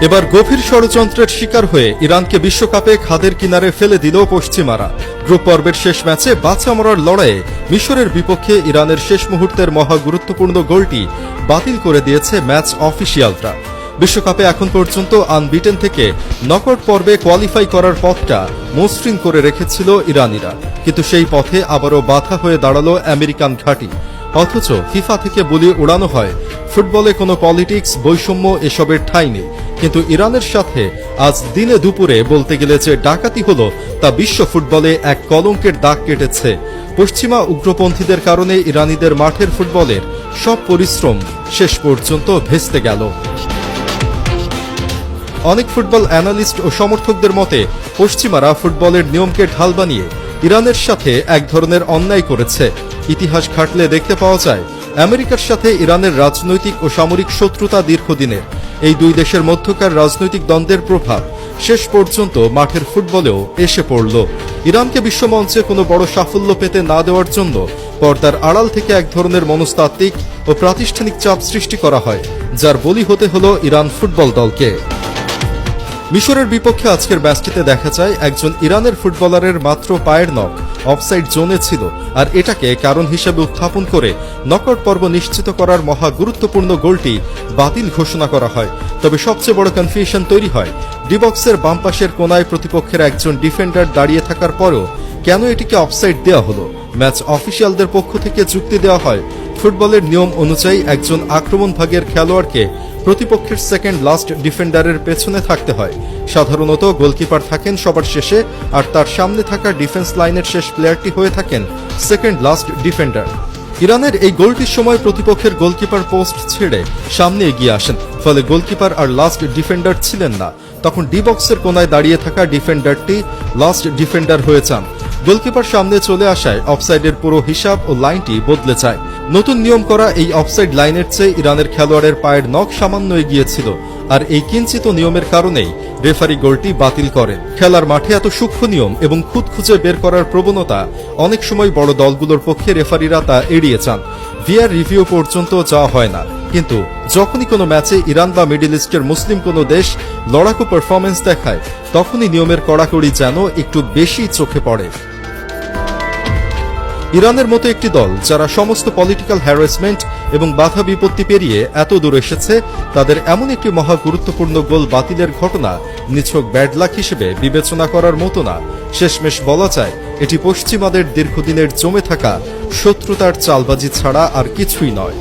এবার গভীর ষড়যন্ত্রের শিকার হয়ে ইরানকে বিশ্বকাপে খাদের কিনারে ফেলে দিল পশ্চিমারা। গ্রুপ পর্বের শেষ ম্যাচে বাঁচা মরার লড়াইয়ে মিশরের বিপক্ষে ইরানের শেষ মুহূর্তের মহা গুরুত্বপূর্ণ গোলটি বাতিল করে দিয়েছে ম্যাচ অফিসিয়ালরা। বিশ্বকাপে এখন পর্যন্ত আনবিটেন থেকে নকআউট পর্বে কোয়ালিফাই করার পথটা মসৃণ করে রেখেছিল ইরানিরা, কিন্তু সেই পথে আবারও বাধা হয়ে দাঁড়ালো আমেরিকান ঘাঁটি। অথচ ফিফা থেকে বলি উড়ানো হয় ফুটবলে কোনো পলিটিক্স, বৈষম্য এসবের ঠাঁই নেই, কিন্তু ইরানের সাথে আজ দিনে দুপুরে বলতে গেলে যে ডাকাতি হলো তা বিশ্ব ফুটবলে এক কলঙ্কের দাগ কেটেছে। পশ্চিমা উগ্রপন্থীদের কারণে ইরানিদের মাঠের ফুটবলের সব পরিশ্রম শেষ পর্যন্ত ভেস্তে গেল। অনেক ফুটবল অ্যানালিস্ট ও সমর্থকদের মতে পশ্চিমারা ফুটবলের নিয়মকে ঢাল বানিয়ে ইরানের সাথে এক ধরনের অন্যায় করেছে। ইতিহাস ঘাটলে দেখতে পাওয়া যায় আমেরিকার সাথে ইরানের রাজনৈতিক ও সামরিক শত্রুতা দীর্ঘদিনের। এই দুই দেশের মধ্যকার রাজনৈতিক দ্বন্দ্বের প্রভাব শেষ পর্যন্ত মাঠের ফুটবলেও এসে পড়ল। ইরানকে বিশ্বমঞ্চে কোনো বড় সাফল্য পেতে না দেওয়ার জন্য পর্দার আড়াল থেকে এক ধরনের মনস্তাত্ত্বিক ও প্রাতিষ্ঠানিক চাপ সৃষ্টি করা হয়, যার বলি হতে হলো ইরান ফুটবল দলকে। মিশরের বিপক্ষে আজকের ম্যাচটিতে দেখা যায় একজন ইরানের ফুটবলারের মাত্র পায়ের নখ অফসাইড জোনে ছিল, আর এটাকে কারণ হিসেবে উত্থাপন করে নকআউট পর্ব নিশ্চিত করার মহা গুরুত্বপূর্ণ গোলটি বাতিল ঘোষণা করা হয়। তবে সবচেয়ে বড় কনফিউশন তৈরি হয় ডিবক্সের বাম পাশের কোনায় প্রতিপক্ষের একজন ডিফেন্ডার দাঁড়িয়ে থাকার পরও কেন এটিকে অফসাইড দেওয়া হলো। ম্যাচ অফিসিয়ালদের পক্ষ থেকে যুক্তি দেওয়া হয় ফুটবলের নিয়ম অনুযায়ী একজন আক্রমণ ভাগের খেলোয়াড়কে প্রতিপক্ষের সেকেন্ড লাস্ট ডিফেন্ডারের পেছনে থাকতে হয়। সাধারণত গোলকিপার থাকেন সবার শেষে, আর তার সামনে থাকা ডিফেন্স লাইনের শেষ প্লেয়ারটি হয়ে থাকেন সেকেন্ড লাস্ট ডিফেন্ডার। ইরানের এই গোলটির সময় প্রতিপক্ষের গোলকিপার পোস্ট ছেড়ে সামনে এগিয়ে আসেন, ফলে গোলকিপার আর লাস্ট ডিফেন্ডার ছিলেন না। তখন ডি বক্সের কোনায় দাঁড়িয়ে থাকা ডিফেন্ডারটি লাস্ট ডিফেন্ডার হয়ে যান। গোলকিপার সামনে চলে আসায় অফসাইডের পুরো হিসাব ও লাইনটি বদলে যায়। নতুন নিয়ম করা এই অফসাইড লাইনের চেয়ে ইরানের খেলোয়াড়ের পায়ের নখ সামান্য এগিয়েছিল, আর এই কিঞ্চিত নিয়মের কারণেই রেফারি গোলটি বাতিল করেন। খেলার মাঠে এত সূক্ষ্ম নিয়ম এবং খুঁত খুঁজে বের করার প্রবণতা অনেক সময় বড় দলগুলোর পক্ষে রেফারিরা তা এড়িয়ে যান। ভিআর রিভিউ পর্যন্ত যাওয়া হয় না, কিন্তু যখনই কোনো ম্যাচে ইরান বা মিডল ইস্টের মুসলিম কোনো দেশ লড়াকু পারফরমেন্স দেখায়, তখনই নিয়মের কড়াকড়ি যেন একটু বেশি চোখে পড়ে। ইরানের মতো একটি দল যারা সমস্ত পলিটিক্যাল হ্যারাসমেন্ট এবং বাধা বিপত্তি পেরিয়ে এত দূর এসেছে, তাদের এমন একটি মহা গুরুত্বপূর্ণ গোল বাতিলের ঘটনা নিছক ব্যাড লাক হিসেবে বিবেচনা করার মতো না। শেষমেশ বলা যায় এটি পশ্চিমাদের দীর্ঘদিনের জমে থাকা শত্রুতার চালবাজি ছাড়া আর কিছুই নয়।